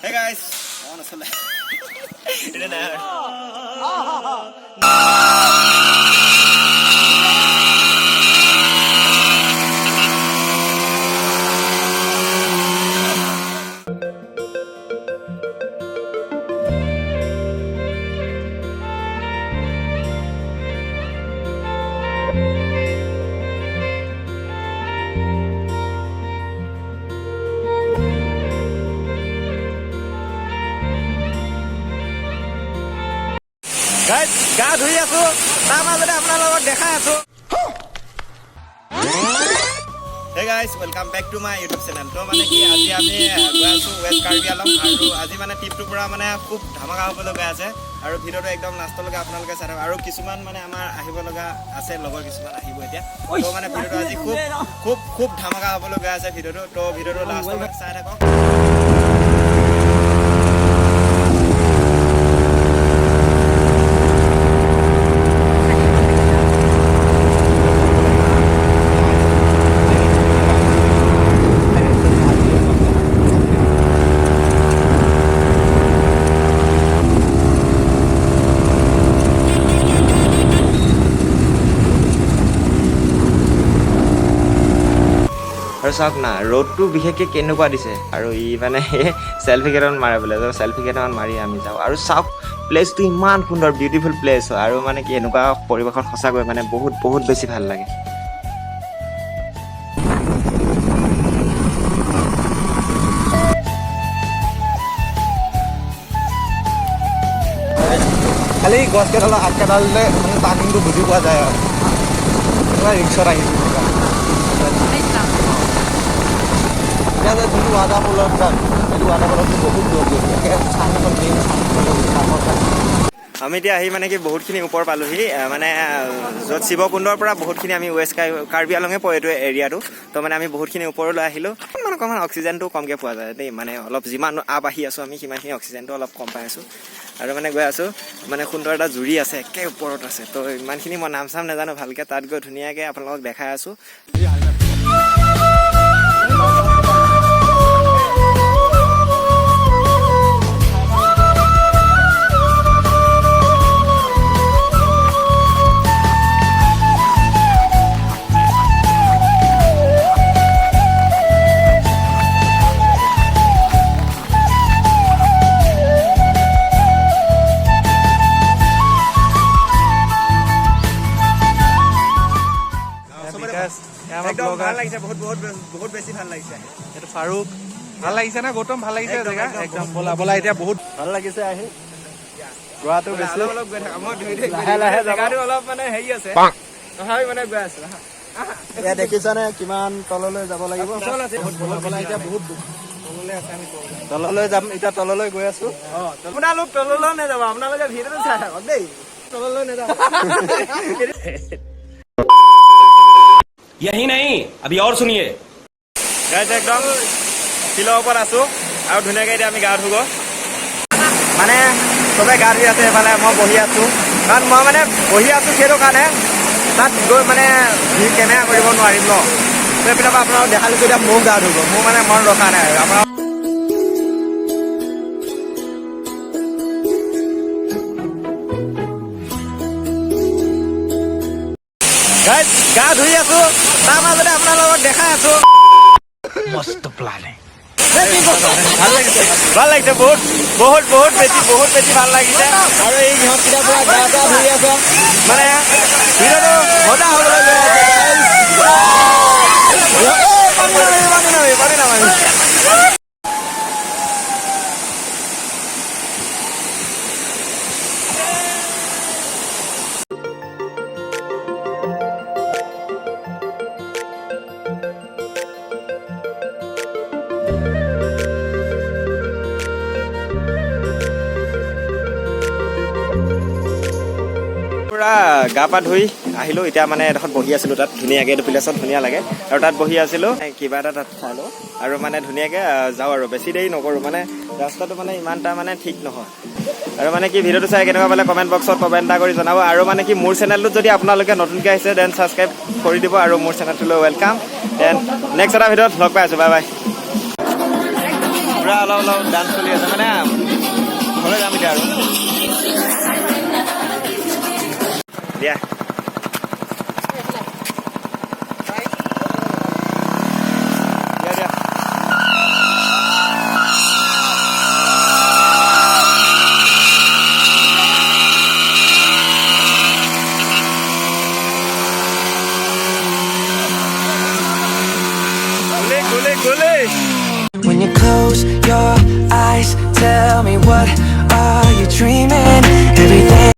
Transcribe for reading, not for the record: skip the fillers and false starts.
Hey guys, I want to select. It didn't happen. Guys, gা ধুই আছো তাৰ মাজতে আপোনাৰ লগত দেখাই আছো Hey guys, welcome back to my YouTube channel. তো মানে কি আজি আমি গৈ আছো ৱেষ্ট কাৰ্বি আলং আৰু আজি মানে ট্ৰিপটো পুৰা মানে খুব ধামাকা হ'ব লগা আছে আৰু ভিডিঅ'টো একদম লাষ্টলৈকে আপোনালোকে চাই থাকক আৰু কিছুমান মানে আমাৰ আহিব লগা আছে লগৰ কিছুমান আহিব এতিয়া তো মানে ভিডিঅ'টো আজি খুব ধামাকা হ'ব লগা আছে ভিডিঅ'টো তো ভিডিঅ'টো লাষ্টলৈকে চাই থাকক আৰু চাওক না ৰোডটো বিশেষকৈ কেনেকুৱা দিছে আৰু ই মানে চেলফি কেইটামান মাৰে বোলে তো চেলফি কেইটামান মাৰি আমি যাওঁ আৰু চাওক প্লেচটো ইমান সুন্দৰ বিউটিফুল প্লেচ হয় আৰু মানে কি এনেকুৱা পৰিৱেশত সঁচাকৈ মানে বহুত বেছি ভাল লাগে খালি গছ কেইডাল আগ কেইডাললে মানে টাৰ্ণিংটো বুজি পোৱা যায় আৰু ৰিক্সাত আহিছোঁ যোনটো ৱাটাৰফলত যাম সেইটো ৱাটাৰফলতটো বহুত দূৰ আমি এতিয়া আহি মানে কি বহুতখিনি ওপৰ পালোহি মানে য'ত শিৱকুণ্ডৰ পৰা বহুতখিনি আমি ৱেষ্ট কাৰ্বি আলঙে পৰে এইটো এৰিয়াটো তো মানে আমি বহুতখিনি ওপৰলৈ আহিলোঁ অকণমান অক্সিজেনটো কমকৈ পোৱা যায় দেই মানে অলপ যিমান আপ আহি আছোঁ আমি সিমানখিনি অক্সিজেনটো অলপ কম পাই আছোঁ আৰু মানে গৈ আছোঁ মানে সুন্দৰ এটা জুৰি আছে একে ওপৰত আছে তো ইমানখিনি মই নাম চাম নাজানো ভালকৈ তাত গৈ ধুনীয়াকৈ আপোনালোকক দেখাই আছোঁ ভাল লাগিছে বহুত বেছি ভাল লাগিছে এইটো ফাৰুক ভাল লাগিছে না গৌতম ভাল লাগিছে জেগা একদম বলা এতিয়া বহুত ভাল লাগিছে আহি গোৱাটো বেছি অলপ গৈ থাকা মই লাহে জেগাটো অলপ মানে হেৰি আছে তথাপি মানে গৈ আছো এয়া দেখিছানে কিমান তললৈ যাব লাগিব এতিয়া বহুত তললৈ আছে আমি তললৈ যাম এতিয়া তললৈ গৈ আছো আপোনালোক তললৈ নাযাব আপোনালোকে ভিডিঅ'টো চাই থাকক দেই তললৈ নাযাব यही नहीं अभी और सुनिए গাইজ একদম শিলৰ ওপৰত আছো আৰু ধুনীয়াকৈ এতিয়া আমি গা ধুব মানে চবে গা ধুই আছে এইফালে মই বহি আছো কাৰণ মই মানে বহি আছো সেইটো কাৰণে তাত গৈ মানে কেমেৰা কৰিব নোৱাৰিম ন সেইপিনৰ পৰা আপোনালোক দেখালোঁ এতিয়া মোক গা ধুব মোৰ মানে মন ৰখা নাই আৰু আপোনাৰ গা ধুই আছো তাৰ মাজতে আপোনাৰ লগত দেখাই আছো মস্ত প্লানিং ভাল লাগিছে বহুত বেছি ভাল লাগিছে আৰু এই ইহঁতকেইটা পুৰা গা ধুই আছে মানে ভিডিঅ'টো মজা হ'বলৈ গৈ আছে পানী নামাৰি পুৰা গা পা ধুই আহিলোঁ এতিয়া মানে এডোখৰত বহি আছিলোঁ তাত ধুনীয়াকৈ এইটো প্লেচত ধুনীয়া লাগে আৰু তাত বহি আছিলোঁ কিবা এটা তাত খাই লওঁ আৰু মানে ধুনীয়াকৈ যাওঁ আৰু বেছি দেৰি নকৰোঁ মানে ৰাস্তাটো মানে ইমান এটা মানে ঠিক নহয় আৰু মানে কি ভিডিঅ'টো চাই কেনেকুৱা পালে কমেণ্ট বক্সত কমেণ্ট এটা কৰি জনাব আৰু মানে কি মোৰ চেনেলটোত যদি আপোনালোকে নতুনকৈ আহিছে দেন ছাবস্ক্ৰাইব কৰি দিব আৰু মোৰ চেনেলটোলৈ ৱেলকাম দেন নেক্সট এটা ভিডিঅ'ত লগ পাই আছোঁ বাই বাই পুৰা অলপ ডান্স চলি আছে মানে ঘৰলৈ যাম এতিয়া আৰু দিয়া When you close your eyes, tell me what are you dreaming? Everything